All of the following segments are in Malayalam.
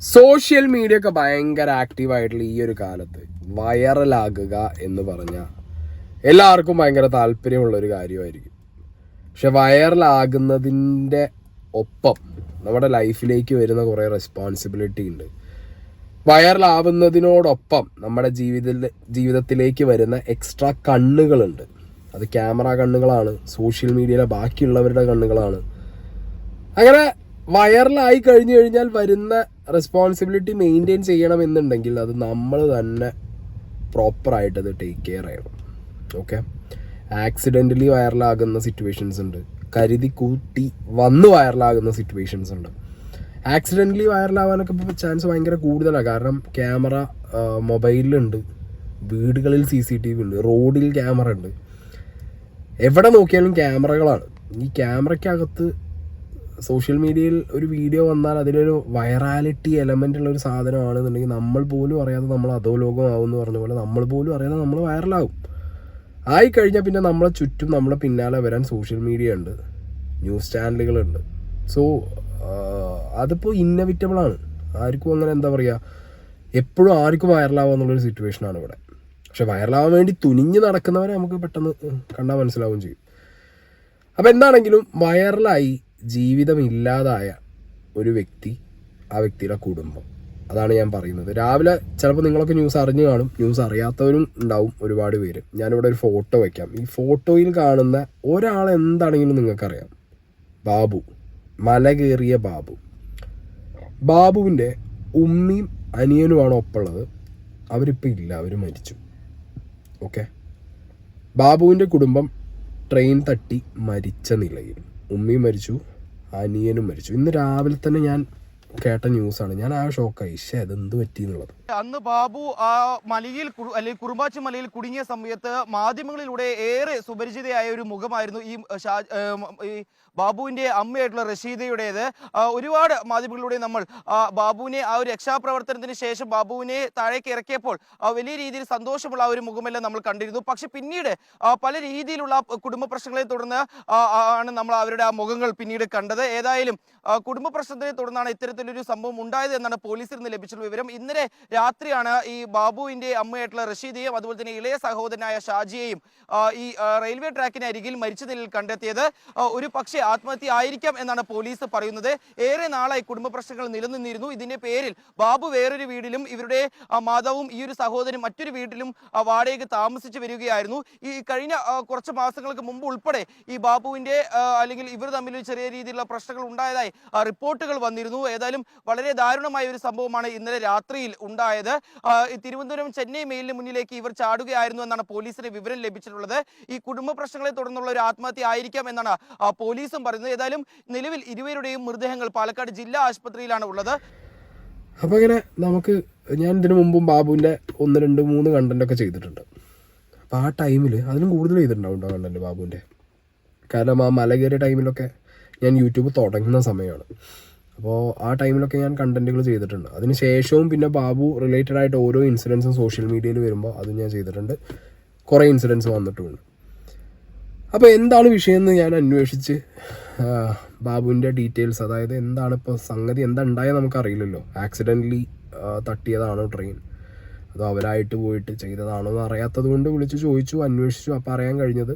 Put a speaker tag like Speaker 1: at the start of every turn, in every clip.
Speaker 1: സോഷ്യൽ മീഡിയ ഒക്കെ ഭയങ്കര ആക്റ്റീവായിട്ടുള്ള ഈ ഒരു കാലത്ത് വൈറലാകുക എന്ന് പറഞ്ഞാൽ എല്ലാവർക്കും ഭയങ്കര താല്പര്യമുള്ളൊരു കാര്യമായിരിക്കും. പക്ഷെ വൈറലാകുന്നതിൻ്റെ ഒപ്പം നമ്മുടെ ലൈഫിലേക്ക് വരുന്ന കുറേ റെസ്പോൺസിബിലിറ്റി ഉണ്ട്. വൈറലാവുന്നതിനോടൊപ്പം നമ്മുടെ ജീവിതത്തിലേക്ക് വരുന്ന എക്സ്ട്രാ കണ്ണുകളുണ്ട്. അത് ക്യാമറ കണ്ണുകളാണ്, സോഷ്യൽ മീഡിയയിലെ ബാക്കിയുള്ളവരുടെ കണ്ണുകളാണ്. അങ്ങനെ വൈറലായി കഴിഞ്ഞു കഴിഞ്ഞാൽ വരുന്ന റെസ്പോൺസിബിലിറ്റി മെയിൻറ്റെയിൻ ചെയ്യണമെന്നുണ്ടെങ്കിൽ അത് നമ്മൾ തന്നെ പ്രോപ്പറായിട്ട് അത് ടേക്ക് കെയർ ചെയ്യണം. ഓക്കെ, ആക്സിഡൻ്റലി വൈറലാകുന്ന സിറ്റുവേഷൻസ് ഉണ്ട്, കരുതി കൂട്ടി വന്ന് വൈറലാകുന്ന സിറ്റുവേഷൻസ് ഉണ്ട്. ആക്സിഡൻ്റലി വൈറലാവാനൊക്കെ ഇപ്പോൾ ചാൻസ് ഭയങ്കര കൂടുതലാണ്. കാരണം ക്യാമറ മൊബൈലിലുണ്ട്, വീടുകളിൽ CCTV ഉണ്ട്, റോഡിൽ ക്യാമറ ഉണ്ട്, എവിടെ നോക്കിയാലും ക്യാമറകളാണ്. ഈ ക്യാമറയ്ക്കകത്ത് സോഷ്യൽ മീഡിയയിൽ ഒരു വീഡിയോ വന്നാൽ അതിലൊരു വൈറാലിറ്റി എലമെൻ്റ് ഉള്ള ഒരു സാധനമാണെന്നുണ്ടെങ്കിൽ നമ്മൾ പോലും അറിയാതെ നമ്മൾ അധോലോകമാവും എന്ന് പറഞ്ഞ പോലെ നമ്മൾ പോലും അറിയാതെ നമ്മൾ വൈറലാകും. ആയിക്കഴിഞ്ഞാൽ പിന്നെ നമ്മളെ ചുറ്റും നമ്മളെ പിന്നാലെ വരാൻ സോഷ്യൽ മീഡിയ ഉണ്ട്, ന്യൂസ് ചാനലുകളുണ്ട്. സോ അതിപ്പോൾ ഇന്നവിറ്റബിളാണ്. ആർക്കും അങ്ങനെ എന്താ പറയുക, എപ്പോഴും ആർക്കും വൈറലാവുക എന്നുള്ളൊരു സിറ്റുവേഷനാണ് ഇവിടെ. പക്ഷെ വൈറലാവാൻ വേണ്ടി തുനിഞ്ഞ് നടക്കുന്നവരെ നമുക്ക് പെട്ടെന്ന് കണ്ടാൽ മനസ്സിലാവുകയും ചെയ്യും. അപ്പോൾ എന്താണെങ്കിലും വൈറലായി ജീവിതമില്ലാതായ ഒരു വ്യക്തി, ആ വ്യക്തിയുടെ കുടുംബം, അതാണ് ഞാൻ പറയുന്നത്. രാവിലെ ചിലപ്പോൾ നിങ്ങളൊക്കെ ന്യൂസ് അറിഞ്ഞു കാണും, ന്യൂസ് അറിയാത്തവരും ഉണ്ടാവും ഒരുപാട് പേര്. ഞാനിവിടെ ഒരു ഫോട്ടോ വയ്ക്കാം. ഈ ഫോട്ടോയിൽ കാണുന്ന ഒരാൾ എന്താണെങ്കിലും നിങ്ങൾക്കറിയാം, ബാബു, മല കയറിയ ബാബു. ബാബുവിൻ്റെ ഉമ്മയും അനിയനുമാണ് ഒപ്പമുള്ളത്. അവരിപ്പോൾ ഇല്ല, അവർ മരിച്ചു. ഓക്കെ, ബാബുവിൻ്റെ കുടുംബം ട്രെയിൻ തട്ടി മരിച്ച നിലയിൽ. ഉമ്മയും മരിച്ചു, അനിയനും മരിച്ചു. ഇന്ന് രാവിലെ തന്നെ ഞാൻ കേട്ട ന്യൂസാണ്. ഞാൻ ആ ഷോക്കായി, അതെന്ത് പറ്റി എന്നുള്ളത്.
Speaker 2: അന്ന് ബാബു ആ മലയിൽ അല്ലെങ്കിൽ കുറുമ്പാച്ചി മലയിൽ കുടുങ്ങിയ സമയത്ത് മാധ്യമങ്ങളിലൂടെ ഏറെ സുപരിചിതയായ ഒരു മുഖമായിരുന്നു ഈ ബാബുവിൻ്റെ അമ്മയായിട്ടുള്ള റഷീദയുടേത്. ഒരുപാട് മാധ്യമങ്ങളിലൂടെ നമ്മൾ ബാബുവിനെ ആ ഒരു രക്ഷാപ്രവർത്തനത്തിന് ശേഷം ബാബുവിനെ താഴേക്ക് ഇറക്കിയപ്പോൾ വലിയ രീതിയിൽ സന്തോഷമുള്ള ആ ഒരു മുഖമെല്ലാം നമ്മൾ കണ്ടിരുന്നു. പക്ഷെ പിന്നീട് പല രീതിയിലുള്ള കുടുംബ പ്രശ്നങ്ങളെ തുടർന്ന് ആണ് നമ്മൾ അവരുടെ ആ മുഖങ്ങൾ പിന്നീട് കണ്ടത്. ഏതായാലും കുടുംബ പ്രശ്നത്തെ തുടർന്നാണ് ഇത്തരത്തിലൊരു സംഭവം ഉണ്ടായത് എന്നാണ് പോലീസിൽ നിന്ന് ലഭിച്ചിട്ടുള്ള വിവരം. ഇന്നലെ രാത്രിയാണ് ഈ ബാബുവിൻ്റെ അമ്മയായിട്ടുള്ള റഷീദയെയും അതുപോലെ തന്നെ ഇളയ സഹോദരനായ ഷാജിയെയും ഈ റെയിൽവേ ട്രാക്കിന് അരികിൽ മരിച്ച നിലയിൽ കണ്ടെത്തിയത്. ഒരു പക്ഷേ ആത്മഹത്യ ആയിരിക്കാം എന്നാണ് പോലീസ് പറയുന്നത്. ഏറെ നാളായി കുടുംബ പ്രശ്നങ്ങൾ നിലനിന്നിരുന്നു. ഇതിന്റെ പേരിൽ ബാബു വേറൊരു വീട്ടിലും ഇവരുടെ മാതാവും ഈ ഒരു സഹോദരൻ മറ്റൊരു വീട്ടിലും വാടകയ്ക്ക് താമസിച്ച് വരികയായിരുന്നു. ഈ കഴിഞ്ഞ കുറച്ച് മാസങ്ങൾക്ക് മുമ്പ് ഉൾപ്പെടെ ഈ ബാബുവിൻ്റെ അല്ലെങ്കിൽ ഇവർ തമ്മിൽ ചെറിയ രീതിയിലുള്ള പ്രശ്നങ്ങൾ ഉണ്ടായതായി റിപ്പോർട്ടുകൾ വന്നിരുന്നു. ഏതായാലും വളരെ ദാരുണമായ ഒരു സംഭവമാണ് ഇന്നലെ രാത്രിയിൽ ഉണ്ടായത്. തിരുവനന്തപുരം ചെന്നൈ മെയിലിന് മുന്നിലേക്ക് ഇവർ ചാടുകയായിരുന്നു എന്നാണ് പോലീസിന് വിവരം ലഭിച്ചിട്ടുള്ളത്. ഈ കുടുംബ പ്രശ്നങ്ങളെ തുടർന്നുള്ള ഒരു ആത്മഹത്യ ആയിരിക്കാം എന്നാണ് പോലീസും പറയുന്നത്. ഏതായാലും നിലവിൽ ഇരുവരുടെയും മൃതദേഹങ്ങൾ പാലക്കാട് ജില്ലാ ആശുപത്രിയിലാണ് ഉള്ളത്.
Speaker 1: അപ്പോൾ ഇങ്ങനെ ഞാൻ ഇതിനു മുമ്പും ബാബുവിൻ്റെ 1, 2, 3 കണ്ടൻ്റൊക്കെ ചെയ്തിട്ടുണ്ട്. അപ്പോൾ ആ ടൈമിൽ അതിലും കൂടുതൽ ചെയ്തിട്ടുണ്ടാവും കണ്ടന്റ് ബാബുവിൻ്റെ. കാരണം ആ മല കയറിയ ടൈമിലൊക്കെ ഞാൻ യൂട്യൂബ് തുടങ്ങുന്ന സമയമാണ്. അപ്പോൾ ആ ടൈമിലൊക്കെ ഞാൻ കണ്ടന്റുകൾ ചെയ്തിട്ടുണ്ട്. അതിന് ശേഷവും പിന്നെ ബാബു റിലേറ്റഡ് ആയിട്ട് ഓരോ ഇൻസിഡൻസും സോഷ്യൽ മീഡിയയിൽ വരുമ്പോൾ അത് ഞാൻ ചെയ്തിട്ടുണ്ട്. കുറേ ഇൻസിഡൻസ് വന്നിട്ടുമുണ്ട്. അപ്പോൾ എന്താണ് വിഷയം എന്ന് ഞാൻ അന്വേഷിച്ച് ബാബുവിൻ്റെ ഡീറ്റെയിൽസ്, അതായത് എന്താണ് ഇപ്പോൾ സംഗതി, എന്താ ഉണ്ടായെന്ന് നമുക്കറിയില്ലല്ലോ. ആക്സിഡൻ്റലി തട്ടിയതാണോ ട്രെയിൻ, അതോ അവരായിട്ട് പോയിട്ട് ചെയ്തതാണോ എന്ന് അറിയാത്തത് കൊണ്ട് വിളിച്ച് ചോദിച്ചു, അന്വേഷിച്ചു. അപ്പോൾ അറിയാൻ കഴിഞ്ഞത്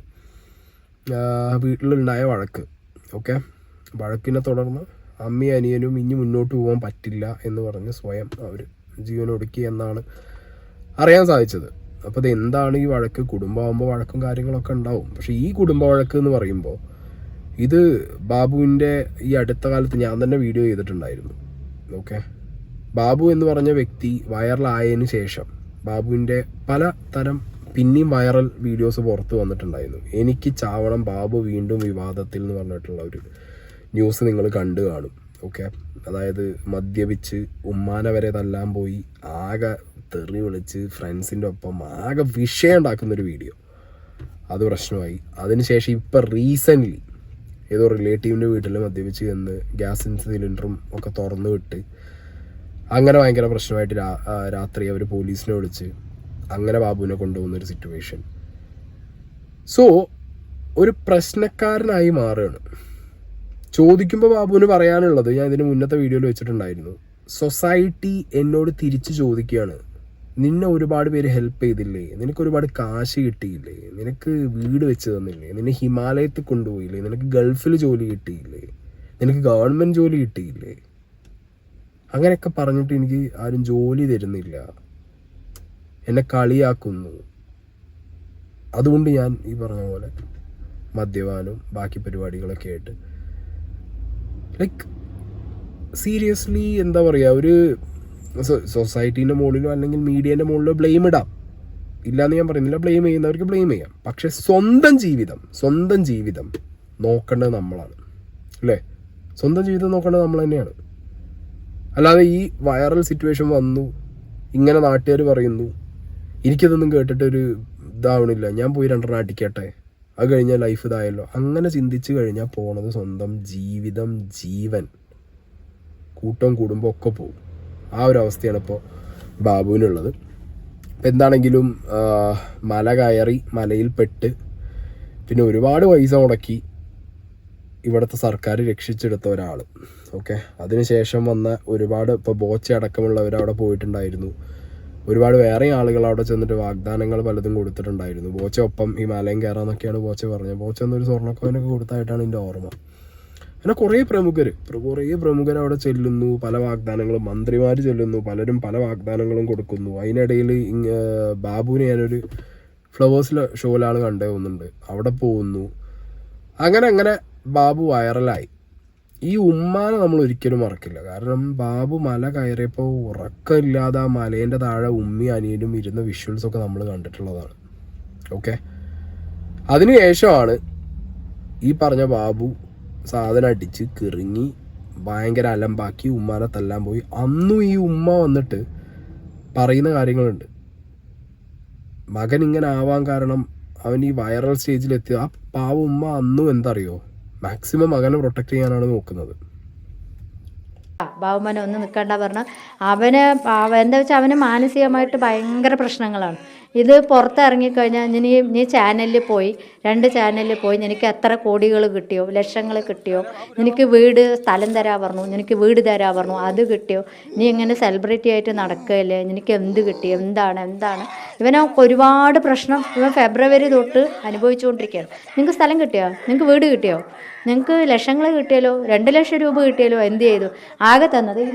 Speaker 1: വീട്ടിലുണ്ടായ വഴക്ക്. ഓക്കെ, വഴക്കിനെ തുടർന്ന് അമ്മയും അനിയനും ഇനി മുന്നോട്ട് പോകാൻ പറ്റില്ല എന്ന് പറഞ്ഞ് സ്വയം അവർ ജീവനൊടുക്കി എന്നാണ് അറിയാൻ സാധിച്ചത്. അപ്പോൾ ഇത് എന്താണ് ഈ വഴക്ക്? കുടുംബമാകുമ്പോൾ വഴക്കും കാര്യങ്ങളൊക്കെ ഉണ്ടാവും. പക്ഷേ ഈ കുടുംബ വഴക്ക് എന്ന് പറയുമ്പോൾ ഇത് ബാബുവിൻ്റെ ഈ അടുത്ത കാലത്ത് ഞാൻ തന്നെ വീഡിയോ ചെയ്തിട്ടുണ്ടായിരുന്നു. ഓക്കെ, ബാബു എന്ന് പറഞ്ഞ വ്യക്തി വൈറലായതിനു ശേഷം ബാബുവിൻ്റെ പല തരം പിന്നെയും വൈറൽ വീഡിയോസ് പുറത്ത് വന്നിട്ടുണ്ടായിരുന്നു. എനിക്ക് ചാവണം, ബാബു വീണ്ടും വിവാദത്തിൽ എന്ന് പറഞ്ഞിട്ടുള്ള ഒരു ന്യൂസ് നിങ്ങൾ കണ്ടു കാണും. ഓക്കെ, അതായത് മദ്യപിച്ച് ഉമ്മാനെ വരെ തല്ലാൻ പോയി, ആകെ തെറി വിളിച്ച് ഫ്രണ്ട്സിൻ്റെ ഒപ്പം ആകെ വിഷയം ഉണ്ടാക്കുന്നൊരു വീഡിയോ. അത് പ്രശ്നമായി. അതിനുശേഷം ഇപ്പം റീസെൻ്റ്ലി ഏതോ റിലേറ്റീവിൻ്റെ വീട്ടിൽ മദ്യപിച്ച് ചെന്ന് ഗ്യാസ് സിലിണ്ടറും ഒക്കെ തുറന്നു വിട്ട് അങ്ങനെ ഭയങ്കര പ്രശ്നമായിട്ട് രാത്രി അവർ പോലീസിനെ വിളിച്ച് അങ്ങനെ ബാബുവിനെ കൊണ്ടുപോകുന്നൊരു സിറ്റുവേഷൻ. സോ ഒരു പ്രശ്നക്കാരനായി മാറുകയാണ്. ചോദിക്കുമ്പോൾ ബാബുവിന് പറയാനുള്ളത് ഞാൻ ഇതിന് മുന്നത്തെ വീഡിയോയിൽ വെച്ചിട്ടുണ്ടായിരുന്നു. സൊസൈറ്റി എന്നോട് തിരിച്ചു ചോദിക്കുകയാണ്, നിന്നെ ഒരുപാട് പേര് ഹെൽപ്പ് ചെയ്തില്ലേ, നിനക്ക് ഒരുപാട് കാശ് കിട്ടിയില്ലേ, നിനക്ക് വീട് വെച്ച് തന്നില്ലേ, നിന്നെ ഹിമാലയത്തിൽ കൊണ്ടുപോയില്ലേ, നിനക്ക് ഗൾഫിൽ ജോലി കിട്ടിയില്ലേ, നിനക്ക് ഗവൺമെൻറ് ജോലി കിട്ടിയില്ലേ, അങ്ങനെയൊക്കെ പറഞ്ഞിട്ട് എനിക്ക് ആരും ജോലി തരുന്നില്ല, എന്നെ കളിയാക്കുന്നു. അതുകൊണ്ട് ഞാൻ ഈ പറഞ്ഞ പോലെ മദ്യപാനവും ബാക്കി പരിപാടികളൊക്കെ ആയിട്ട് ലൈക്ക് സീരിയസ്ലി എന്താ പറയുക, ഒരു സൊസൈറ്റീൻ്റെ മുകളിലോ അല്ലെങ്കിൽ മീഡിയേൻ്റെ മുകളിലോ ബ്ലെയിം ഇടാം, ഇല്ലയെന്ന് ഞാൻ പറയുന്നില്ല, ബ്ലെയിം ചെയ്യുന്നവർക്ക് ബ്ലെയിം ചെയ്യാം. പക്ഷെ സ്വന്തം ജീവിതം നോക്കേണ്ടത് നമ്മളാണ്, അല്ലേ? സ്വന്തം ജീവിതം നോക്കേണ്ടത് നമ്മൾ തന്നെയാണ്. അല്ലാതെ ഈ വൈറൽ സിറ്റുവേഷൻ വന്നു, ഇങ്ങനെ നാട്ടുകാർ പറയുന്നു, എനിക്കതൊന്നും കേട്ടിട്ടൊരു ഇതാവണില്ല, ഞാൻ പോയി 2 അടിക്കട്ടെ, അത് കഴിഞ്ഞാൽ ലൈഫ് ഇതായല്ലോ, അങ്ങനെ ചിന്തിച്ച് കഴിഞ്ഞാൽ പോണത് സ്വന്തം ജീവിതം, ജീവൻ, കൂട്ടവും കുടുംബം ഒക്കെ പോകും. ആ ഒരു അവസ്ഥയാണ് ഇപ്പോൾ ബാബുവിനുള്ളത്. എന്താണെങ്കിലും മല കയറി മലയിൽ പെട്ട് പിന്നെ ഒരുപാട് പൈസ മുടക്കി ഇവിടുത്തെ സർക്കാർ രക്ഷിച്ചെടുത്ത ഒരാൾ. ഓക്കെ, അതിനുശേഷം വന്ന ഒരുപാട് ഇപ്പോൾ ബോച്ച അടക്കമുള്ളവർ അവിടെ പോയിട്ടുണ്ടായിരുന്നു. ഒരുപാട് വേറെ ആളുകൾ അവിടെ ചെന്നിട്ട് വാഗ്ദാനങ്ങൾ പലതും കൊടുത്തിട്ടുണ്ടായിരുന്നു. ബോച്ച ഒപ്പം ഹിമാലയം കയറാന്നൊക്കെയാണ് ബോച്ച പറഞ്ഞത്. ബോച്ച എന്നൊരു സ്വർണ്ണക്കോനൊക്കെ കൊടുത്തായിട്ടാണ് എൻ്റെ ഓർമ്മ. അങ്ങനെ കുറേ പ്രമുഖർ അവിടെ ചെല്ലുന്നു, പല വാഗ്ദാനങ്ങളും, മന്ത്രിമാർ ചെല്ലുന്നു, പലരും പല വാഗ്ദാനങ്ങളും കൊടുക്കുന്നു. അതിനിടയിൽ ബാബുവിനെ ഞാനൊരു ഫ്ലവേഴ്സിലെ ഷോയിലാണ് കണ്ടേ തോന്നുന്നുണ്ട്, അവിടെ പോകുന്നു. അങ്ങനെ ബാബു വൈറലായി. ഈ ഉമ്മാനെ നമ്മൾ ഒരിക്കലും മറക്കില്ല. കാരണം ബാബു മല കയറിയപ്പോൾ ഉറക്കമില്ലാതെ ആ മലേൻ്റെ താഴെ ഉമ്മയും അനിയനും ഇരുന്ന വിഷ്വൽസൊക്കെ നമ്മൾ കണ്ടിട്ടുള്ളതാണ്. ഓക്കെ, അതിനുശേഷമാണ് ഈ പറഞ്ഞ ബാബു സാധനം അടിച്ച് കിറങ്ങി ഭയങ്കര അലമ്പാക്കി ഉമ്മാനെ തല്ലാൻ പോയി. അന്നും ഈ ഉമ്മ വന്നിട്ട് പറയുന്ന കാര്യങ്ങളുണ്ട്. മകൻ ഇങ്ങനെ ആവാൻ കാരണം അവൻ ഈ വൈറൽ സ്റ്റേജിലെത്തി. ആ പാവ ഉമ്മ അന്നും എന്തറിയോ, മാക്സിമം മകനെ പ്രൊട്ടക്ട് ചെയ്യാനാണ് നോക്കുന്നത്.
Speaker 3: ബാബുമോനെ ഒന്ന് നിൽക്കണ്ട പറഞ്ഞാൽ എന്താ വെച്ചാൽ അവന് മാനസികമായിട്ട് ഭയങ്കര പ്രശ്നങ്ങളാണ്. ഇത് പുറത്തിറങ്ങിക്കഴിഞ്ഞാൽ നീ ചാനലിൽ പോയി, 2 ചാനലിൽ പോയി, നിനക്ക് എത്ര കോടികൾ കിട്ടിയോ, ലക്ഷങ്ങൾ കിട്ടിയോ, നിനക്ക് സ്ഥലം തരാൻ പറഞ്ഞു, നിനക്ക് വീട് തരാൻ പറഞ്ഞു, അത് കിട്ടിയോ, നീ ഇങ്ങനെ സെലിബ്രിറ്റി ആയിട്ട് നടക്കുകയല്ലേ, നിനക്ക് എന്ത് കിട്ടി, എന്താണ് ഇവന് ഒരുപാട് പ്രശ്നം ഇവൻ ഫെബ്രുവരി തൊട്ട് അനുഭവിച്ചുകൊണ്ടിരിക്കുകയാണ്. നിങ്ങൾക്ക് സ്ഥലം കിട്ടിയോ, നിങ്ങൾക്ക് വീട് കിട്ടിയോ, നിങ്ങൾക്ക് ലക്ഷങ്ങൾ കിട്ടിയാലോ, 2 ലക്ഷം രൂപ കിട്ടിയാലോ, എന്ത് ചെയ്തു? ആകെ തന്നത്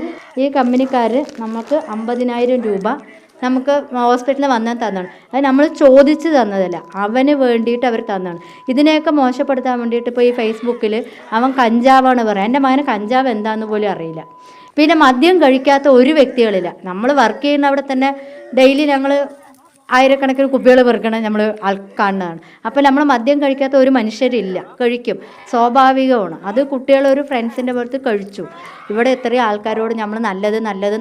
Speaker 3: ഈ കമ്പനിക്കാർ നമുക്ക് 50,000 രൂപ നമുക്ക് ഹോസ്പിറ്റലിൽ വന്നാൽ തന്നാണ്. അത് നമ്മൾ ചോദിച്ച് തന്നതല്ല, അവന് വേണ്ടിയിട്ട് അവർ തന്നാണ്. ഇതിനെയൊക്കെ മോശപ്പെടുത്താൻ വേണ്ടിയിട്ട് ഇപ്പോൾ ഈ ഫേസ്ബുക്കിൽ അവൻ കഞ്ചാവാണ് പറയുക. എൻ്റെ മകന് കഞ്ചാവ് എന്താണെന്ന് പോലും അറിയില്ല. പിന്നെ മദ്യം കഴിക്കാത്ത ഒരു വ്യക്തികളില്ല. നമ്മൾ വർക്ക് ചെയ്യുന്ന അവിടെ തന്നെ ഡെയിലി ഞങ്ങൾ ആയിരക്കണക്കിന് കുപ്പികൾ പെറുക്കണം നമ്മൾ കാണുന്നതാണ്. അപ്പോൾ നമ്മൾ മദ്യം കഴിക്കാത്ത ഒരു മനുഷ്യരില്ല, കഴിക്കും, സ്വാഭാവികമാണ്. അത് കുട്ടികളൊരു ഫ്രണ്ട്സിൻ്റെ പുറത്ത് കഴിച്ചു. ഇവിടെ എത്രയും ആൾക്കാരോട് നമ്മൾ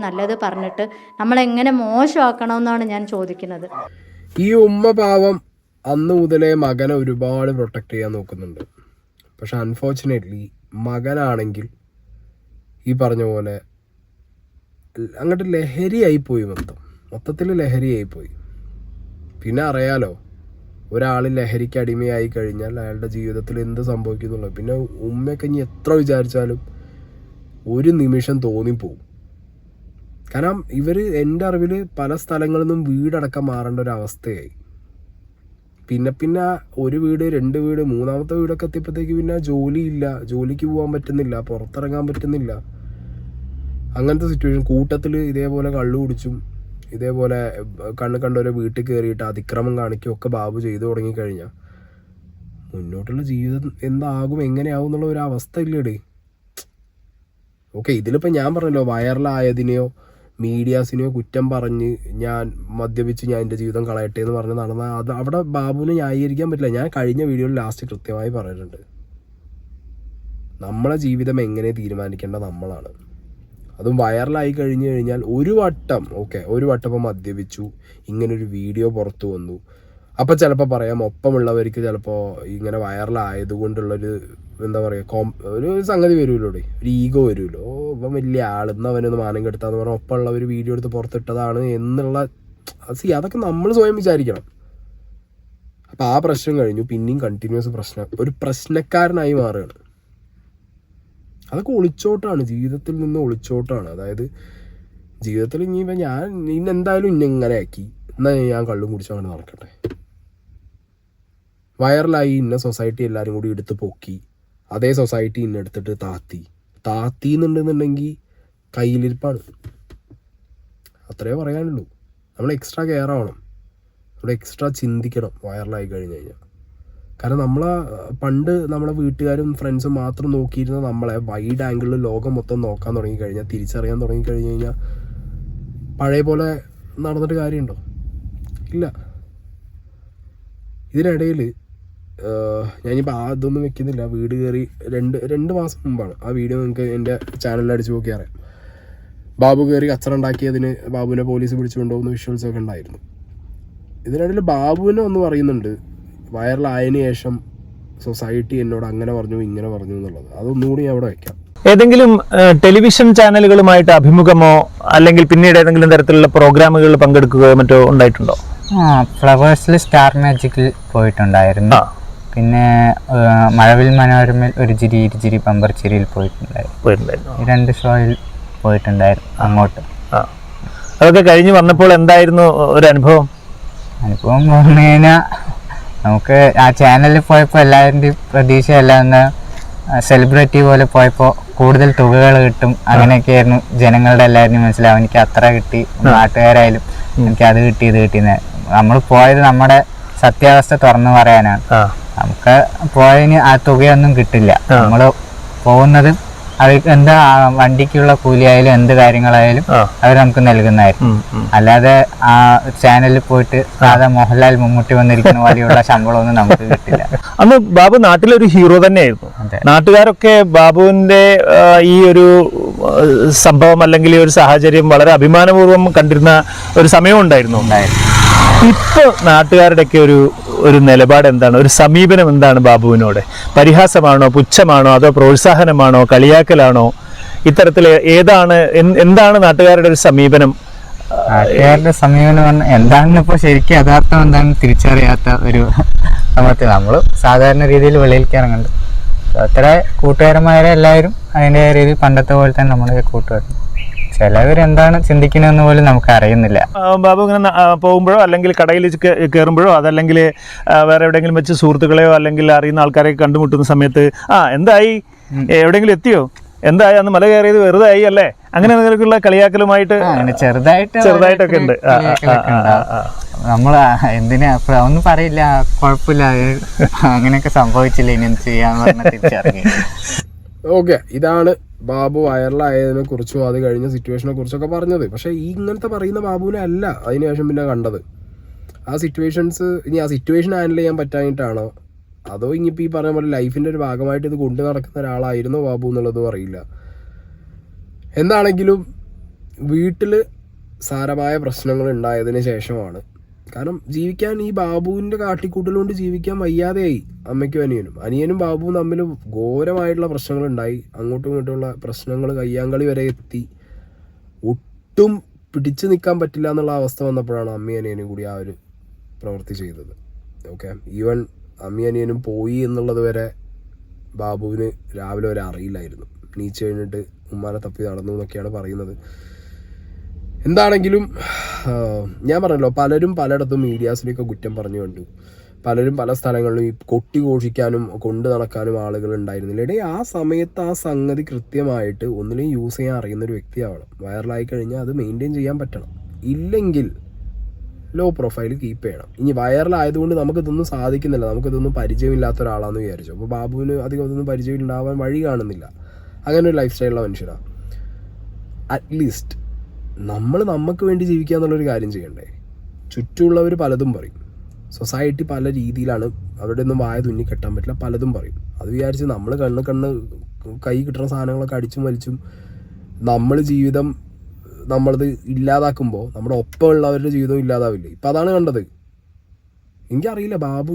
Speaker 3: നല്ലത് പറഞ്ഞിട്ട് നമ്മളെങ്ങനെ മോശമാക്കണമെന്നാണ് ഞാൻ ചോദിക്കുന്നത്.
Speaker 1: ഈ ഉമ്മ പാവം അന്ന് മുതലേ മകനെ ഒരുപാട് പ്രൊട്ടക്ട് ചെയ്യാൻ നോക്കുന്നുണ്ട്. പക്ഷെ അൺഫോർച്ചുനേറ്റ്ലി മകനാണെങ്കിൽ ഈ പറഞ്ഞ പോലെ അങ്ങോട്ട് ലഹരിയായിപ്പോയി, മൊത്തത്തിൽ ലഹരിയായിപ്പോയി. പിന്നെ അറിയാലോ, ഒരാൾ ലഹരിക്ക് അടിമയായി കഴിഞ്ഞാൽ അയാളുടെ ജീവിതത്തിൽ എന്ത് സംഭവിക്കുന്നുള്ളത്. പിന്നെ ഉമ്മയൊക്കെ ഇനി എത്ര വിചാരിച്ചാലും ഒരു നിമിഷം തോന്നിപ്പോവും. കാരണം ഇവർ എൻ്റെ അറിവിൽ പല സ്ഥലങ്ങളിൽ നിന്നും വീടടക്കം മാറേണ്ട ഒരു അവസ്ഥയായി. പിന്നെ ഒരു വീട്, 2 വീട്, 3ാമത്തെ വീടൊക്കെ എത്തിയപ്പോഴത്തേക്ക് പിന്നെ ജോലിയില്ല, ജോലിക്ക് പോകാൻ പറ്റുന്നില്ല, പുറത്തിറങ്ങാൻ പറ്റുന്നില്ല. അങ്ങനത്തെ സിറ്റുവേഷൻ. കൂട്ടത്തിൽ ഇതേപോലെ കള്ളു കുടിച്ചും ഇതേപോലെ കണ്ടവരെ വീട്ടിൽ കയറിയിട്ട് അതിക്രമം കാണിക്കുകയൊക്കെ ബാബു ചെയ്തു തുടങ്ങിക്കഴിഞ്ഞാൽ മുന്നോട്ടുള്ള ജീവിതം എന്താകും, എങ്ങനെയാവും എന്നുള്ള ഒരു അവസ്ഥ ഇല്ലേടേ. ഓക്കെ, ഇതിലിപ്പോൾ ഞാൻ പറഞ്ഞല്ലോ, വൈറലായതിനെയോ മീഡിയാസിനെയോ കുറ്റം പറഞ്ഞ് ഞാൻ മദ്യപിച്ച് ഞാൻ എൻ്റെ ജീവിതം കളയട്ടെ എന്ന് പറഞ്ഞ് നടന്നാൽ അത് അവിടെ ബാബുവിനെ ന്യായീകരിക്കാൻ പറ്റില്ല. ഞാൻ കഴിഞ്ഞ വീഡിയോയിൽ ലാസ്റ്റ് കൃത്യമായി പറഞ്ഞിട്ടുണ്ട്, നമ്മളെ ജീവിതം എങ്ങനെ തീരുമാനിക്കേണ്ട നമ്മളാണ്. അതും വൈറലായി കഴിഞ്ഞു കഴിഞ്ഞാൽ ഒരു വട്ടം ഇപ്പോൾ മദ്യപിച്ചു, ഇങ്ങനൊരു വീഡിയോ പുറത്തു വന്നു, അപ്പോൾ ചിലപ്പോൾ പറയാം ഒപ്പമുള്ളവർക്ക് ചിലപ്പോൾ ഇങ്ങനെ വൈറലായതുകൊണ്ടുള്ളൊരു എന്താ പറയുക ഒരു സംഗതി വരുമല്ലോ, ഒരു ഈഗോ വരുമല്ലോ. ഇപ്പം വലിയ ആളെന്ന് അവനൊന്ന് മാനം കെടുത്താന്ന് പറഞ്ഞാൽ ഒപ്പമുള്ളവർ വീഡിയോ എടുത്ത് പുറത്തിട്ടതാണ് എന്നുള്ള അതൊക്കെ നമ്മൾ സ്വയം വിചാരിക്കണം. അപ്പോൾ ആ പ്രശ്നം കഴിഞ്ഞു, പിന്നെയും കണ്ടിന്യൂസ് ഒരു പ്രശ്നക്കാരനായി മാറുകയാണ്. അതൊക്കെ ഒളിച്ചോട്ടാണ്, ജീവിതത്തിൽ നിന്ന് ഒളിച്ചോട്ടാണ്. അതായത് ജീവിതത്തിൽ ഇനിയിപ്പോൾ ഇന്നെന്തായാലും ഇങ്ങനെ ആക്കി, എന്നാൽ ഞാൻ കള്ളും കുടിച്ച് അങ്ങനെ നടക്കട്ടെ. വൈറലായി, ഇന്ന സൊസൈറ്റി എല്ലാവരും കൂടി എടുത്ത് പൊക്കി, അതേ സൊസൈറ്റി ഇന്നെടുത്തിട്ട് താത്തിന്നുണ്ടെന്നുണ്ടെങ്കിൽ കയ്യിലിരിപ്പാണ്. അത്രേ പറയാനുള്ളൂ. നമ്മൾ എക്സ്ട്രാ കെയർ ആവണം, നമ്മൾ എക്സ്ട്രാ ചിന്തിക്കണം വൈറലായി കഴിഞ്ഞ് കഴിഞ്ഞാൽ. കാരണം പണ്ട് നമ്മളെ വീട്ടുകാരും ഫ്രണ്ട്സും മാത്രം നോക്കിയിരുന്ന നമ്മളെ വൈഡ് ആംഗിളിൽ ലോകം മൊത്തം നോക്കാൻ തുടങ്ങിക്കഴിഞ്ഞാൽ, തിരിച്ചറിയാൻ തുടങ്ങിക്കഴിഞ്ഞ് കഴിഞ്ഞാൽ പഴയ പോലെ നടന്നിട്ട് കാര്യമുണ്ടോ? ഇല്ല. ഇതിനിടയിൽ ഞാനിപ്പോൾ അതൊന്നും വെക്കുന്നില്ല. വീട് കയറി 2 മാസം മുമ്പാണ് ആ വീഡിയോ, നിങ്ങൾക്ക് എൻ്റെ ചാനലിൽ അടിച്ചു നോക്കി അറിയാം. ബാബു കയറി കച്ചറ ഉണ്ടാക്കിയതിന് ബാബുവിനെ പോലീസ് പിടിച്ചുകൊണ്ടുപോകുന്ന വിഷ്വൽസൊക്കെ ഉണ്ടായിരുന്നു. ഇതിനിടയിൽ ബാബുവിനെ ഒന്ന് പറയുന്നുണ്ട്, വൈറലായതിനു ശേഷം സൊസൈറ്റി എന്നോട് അങ്ങനെ പറഞ്ഞു ഇങ്ങനെ പറഞ്ഞു എന്നുള്ളത്. അതൊന്നുകൂടി ഞാൻ അവിടെ വെക്കാം.
Speaker 4: ഏതെങ്കിലും ടെലിവിഷൻ ചാനലുകളുമായിട്ട് അഭിമുഖമോ അല്ലെങ്കിൽ പിന്നീട് ഏതെങ്കിലും തരത്തിലുള്ള പ്രോഗ്രാമുകളിൽ പങ്കെടുക്കുകയോ മറ്റോ ഉണ്ടായിട്ടുണ്ടോ?
Speaker 5: ഫ്ലവേഴ്സിൽ സ്റ്റാർ മാജിക്കിൽ പോയിട്ടുണ്ടായിരുന്നു. പിന്നെ മഴവിൽ മനോരമയിൽ ഒരു ചിരി ഇരുചിരി ബമ്പർ ചിരിയിൽ പോയിട്ടുണ്ടായിരുന്നു. ഈ 2 ഷോയിൽ പോയിട്ടുണ്ടായിരുന്നു അങ്ങോട്ട്.
Speaker 4: അതൊക്കെ കഴിഞ്ഞ് വന്നപ്പോൾ എന്തായിരുന്നു ഒരു അനുഭവം?
Speaker 5: അനുഭവം പറഞ്ഞു കഴിഞ്ഞാൽ, നമുക്ക് ആ ചാനലിൽ പോയപ്പോൾ എല്ലാവരുടെയും പ്രതീക്ഷ എല്ലാം സെലിബ്രിറ്റി പോലെ പോയപ്പോൾ കൂടുതൽ തുകകൾ കിട്ടും, അങ്ങനെയൊക്കെയായിരുന്നു ജനങ്ങളുടെ എല്ലാവരുടെയും മനസ്സിലാവും. എനിക്ക് അത്ര കിട്ടി, നാട്ടുകാരായാലും എനിക്ക് അത് കിട്ടി ഇത് കിട്ടിയെന്ന്. നമ്മൾ പോയത് നമ്മുടെ സത്യാവസ്ഥ തുറന്നു പറയാനാണ്. നമുക്ക് പോയതിന് ആ തുകയൊന്നും കിട്ടില്ല. നമ്മൾ പോകുന്നത് അത് എന്താ വണ്ടിക്കുള്ള കൂലിയായാലും എന്ത് കാര്യങ്ങളായാലും അവർ നമുക്ക് നൽകുന്നതായിരുന്നു. അല്ലാതെ ആ ചാനലിൽ പോയിട്ട് സാധാ മോഹൻലാൽ മമ്മൂട്ടി വന്നിരിക്കുന്ന പോലെയുള്ള ശമ്പളമൊന്നും നമുക്ക് കിട്ടില്ല.
Speaker 4: അന്ന് ബാബു നാട്ടിലൊരു ഹീറോ തന്നെയായിരുന്നു. നാട്ടുകാരൊക്കെ ബാബുവിന്റെ ഈ ഒരു സംഭവം അല്ലെങ്കിൽ ഈ ഒരു സാഹചര്യം വളരെ അഭിമാനപൂർവ്വം കണ്ടിരുന്ന ഒരു സമയം ഉണ്ടായിരുന്നു. ഇപ്പൊ നാട്ടുകാരുടെയൊക്കെ ഒരു നിലപാട് എന്താണ്, ഒരു സമീപനം എന്താണ് ബാബുവിനോട്? പരിഹാസമാണോ, പുച്ഛമാണോ, അതോ പ്രോത്സാഹനമാണോ, കളിയാക്കലാണോ? ഇത്തരത്തിൽ എന്താണ് നാട്ടുകാരുടെ ഒരു സമീപനം?
Speaker 5: നാട്ടുകാരുടെ സമീപനം എന്താണെന്ന് ഇപ്പോൾ ശരിക്കും യഥാർത്ഥം എന്താണെന്ന് തിരിച്ചറിയാത്ത ഒരു സമയത്ത് നമ്മൾ സാധാരണ രീതിയിൽ വെളിയിലേക്ക് ഇറങ്ങുന്നുണ്ട്. അത്ര കൂട്ടുകാരന്മാരെ എല്ലാവരും അതിൻ്റെ രീതിയിൽ പണ്ടത്തെ പോലെ തന്നെ നമ്മുടെ കൂട്ടുകാരും. ചിലവരെന്താണ് ചിന്തിക്കുന്നതെന്ന് പോലും നമുക്ക് അറിയുന്നില്ല.
Speaker 4: ബാബു ഇങ്ങനെ പോകുമ്പോഴോ അല്ലെങ്കിൽ കടയിൽ കയറുമ്പോഴോ അതല്ലെങ്കിൽ വേറെ എവിടെയെങ്കിലും വെച്ച് സുഹൃത്തുക്കളെയോ അല്ലെങ്കിൽ അറിയുന്ന ആൾക്കാരെ കണ്ടുമുട്ടുന്ന സമയത്ത് എന്തായി, എവിടെയെങ്കിലും എത്തിയോ, എന്തായി, അന്ന് മല കയറിയത് വെറുതെ ആയി അല്ലേ, അങ്ങനെ നിങ്ങൾക്കുള്ള കളിയാക്കലുമായിട്ട് ചെറുതായിട്ടൊക്കെ ഉണ്ട്.
Speaker 5: നമ്മൾ എന്തിനാ ഒന്നും പറയില്ല, കുഴപ്പമില്ല, അങ്ങനെയൊക്കെ സംഭവിച്ചില്ല, ഇനി എന്ത് ചെയ്യാന്ന് പറഞ്ഞാൽ തിരിച്ചറിഞ്ഞു.
Speaker 1: ഓക്കെ, ഇതാണ് ബാബു വൈറലായതിനെ കുറിച്ചും അത് കഴിഞ്ഞ സിറ്റുവേഷനെ കുറിച്ചൊക്കെ പറഞ്ഞത്. പക്ഷേ ഇങ്ങനത്തെ പറയുന്ന ബാബുവിനെ അല്ല അതിനുശേഷം പിന്നെ കണ്ടത്. ആ സിറ്റുവേഷൻ ഹാൻഡിൽ ചെയ്യാൻ പറ്റാഞ്ഞിട്ടാണോ, അതോ ഇനിയിപ്പോൾ ഈ പറഞ്ഞ പോലെ ലൈഫിൻ്റെ ഒരു ഭാഗമായിട്ട് ഇത് കൊണ്ടു നടക്കുന്ന ഒരാളായിരുന്നോ ബാബു എന്നുള്ളതും അറിയില്ല. എന്താണെങ്കിലും വീട്ടിൽ സാരമായ പ്രശ്നങ്ങൾ ഉണ്ടായതിന് ശേഷമാണ്, കാരണം ജീവിക്കാൻ ഈ ബാബുവിൻ്റെ കാട്ടിക്കൂട്ടലുകൊണ്ട് ജീവിക്കാൻ വയ്യാതെയായി അമ്മയ്ക്കും അനിയനും ബാബുവും തമ്മിൽ ഘോരമായിട്ടുള്ള പ്രശ്നങ്ങളുണ്ടായി. അങ്ങോട്ടും ഇങ്ങോട്ടുമുള്ള പ്രശ്നങ്ങൾ കയ്യാങ്കളി വരെ എത്തി. ഒട്ടും പിടിച്ചു നിൽക്കാൻ പറ്റില്ല എന്നുള്ള അവസ്ഥ വന്നപ്പോഴാണ് അമ്മയും അനിയനും കൂടി ആ ഒരു പ്രവൃത്തി ചെയ്തത്. ഓക്കെ, ഈവൻ അമ്മയും അനിയനും പോയി എന്നുള്ളത് വരെ ബാബുവിന് രാവിലെ വരെ അറിയില്ലായിരുന്നു. നീച്ച് കഴിഞ്ഞിട്ട് ഉമ്മാനെ തപ്പി നടന്നു എന്നൊക്കെയാണ് പറയുന്നത്. എന്താണെങ്കിലും ഞാൻ പറഞ്ഞല്ലോ, പലരും പലയിടത്തും മീഡിയാസിലേക്ക് കുറ്റം പറഞ്ഞു കണ്ടു. പലരും പല സ്ഥലങ്ങളിലും ഈ കൊട്ടി ഘോഷിക്കാനും കൊണ്ടു നടക്കാനും ആളുകൾ ഉണ്ടായിരുന്നില്ല. ഇടയിൽ ആ സമയത്ത് ആ സംഗതി കൃത്യമായിട്ട് ഒന്നിലും യൂസ് ചെയ്യാൻ അറിയുന്നൊരു വ്യക്തിയാവണം. വൈറലായി കഴിഞ്ഞാൽ അത് മെയിൻറ്റെയിൻ ചെയ്യാൻ പറ്റണം. ഇല്ലെങ്കിൽ ലോ പ്രൊഫൈൽ കീപ്പ് ചെയ്യണം. ഇനി വൈറലായതുകൊണ്ട് നമുക്കിതൊന്നും സാധിക്കുന്നില്ല, നമുക്കിതൊന്നും പരിചയമില്ലാത്ത ഒരാളാണെന്ന് വിചാരിച്ചു. അപ്പോൾ ബാബുവിന് അധികം ഇതൊന്നും പരിചയം ഉണ്ടാവാൻ വഴി കാണുന്നില്ല. അങ്ങനെ ഒരു ലൈഫ് സ്റ്റൈലുള്ള മനുഷ്യനാണ്. അറ്റ്ലീസ്റ്റ് നമ്മൾ നമുക്ക് വേണ്ടി ജീവിക്കുക എന്നുള്ളൊരു കാര്യം ചെയ്യണ്ടേ? ചുറ്റുമുള്ളവർ പലതും പറയും, സൊസൈറ്റി പല രീതിയിലാണ്, അവരുടെ ഒന്നും വായ തുന്നി കെട്ടാൻ പറ്റില്ല, പലതും പറയും. അത് വിചാരിച്ച് നമ്മൾ കണ്ണ് കൈ കിട്ടുന്ന സാധനങ്ങളൊക്കെ അടിച്ചും വലിച്ചും ജീവിതം നമ്മളത് ഇല്ലാതാക്കുമ്പോൾ നമ്മുടെ ഒപ്പമുള്ളവരുടെ ജീവിതവും ഇല്ലാതാവില്ലേ? ഇപ്പം അതാണ് കണ്ടത്. എനിക്കറിയില്ല ബാബു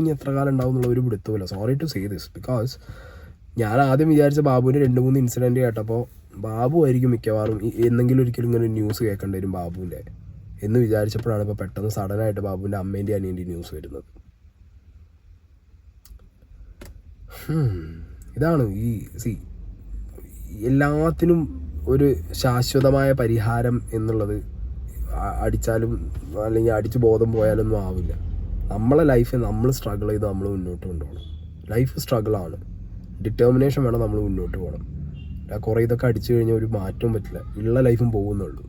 Speaker 1: ഇനി എത്ര കാലം ഉണ്ടാവും എന്നുള്ള ഒരു പിടുത്തമില്ല. Sorry to say this, because ഞാൻ ആദ്യം വിചാരിച്ച ബാബുവിൻ്റെ 2-3 ഇൻസിഡൻറ്റ് കേട്ടപ്പോൾ ബാബു ആയിരിക്കും മിക്കവാറും എന്തെങ്കിലും ഒരിക്കലും ഇങ്ങനെ ന്യൂസ് കേൾക്കേണ്ടി വരും ബാബുവിൻ്റെ എന്ന് വിചാരിച്ചപ്പോഴാണ് ഇപ്പോൾ പെട്ടെന്ന് സഡനായിട്ട് ബാബുവിൻ്റെ അമ്മേൻ്റെയും അനിയൻ്റെയും ന്യൂസ് വരുന്നത്. ഇതാണ് എല്ലാത്തിനും ഒരു ശാശ്വതമായ പരിഹാരം എന്നുള്ളത് അടിച്ചാലും അല്ലെങ്കിൽ അടിച്ച് ബോധം പോയാലൊന്നും ആവില്ല. നമ്മളെ ലൈഫ് നമ്മൾ സ്ട്രഗിൾ ചെയ്ത് നമ്മൾ മുന്നോട്ട് കൊണ്ടുപോകണം. ലൈഫ് സ്ട്രഗിളാണ്, ഡിറ്റർമിനേഷൻ വേണം നമ്മൾ മുന്നോട്ട് പോകണം. കുറേ ഇതൊക്കെ അടിച്ചു കഴിഞ്ഞാൽ ഒരു മാറ്റവും പറ്റില്ല, ഉള്ള ലൈഫും പോകുന്നുള്ളൂ.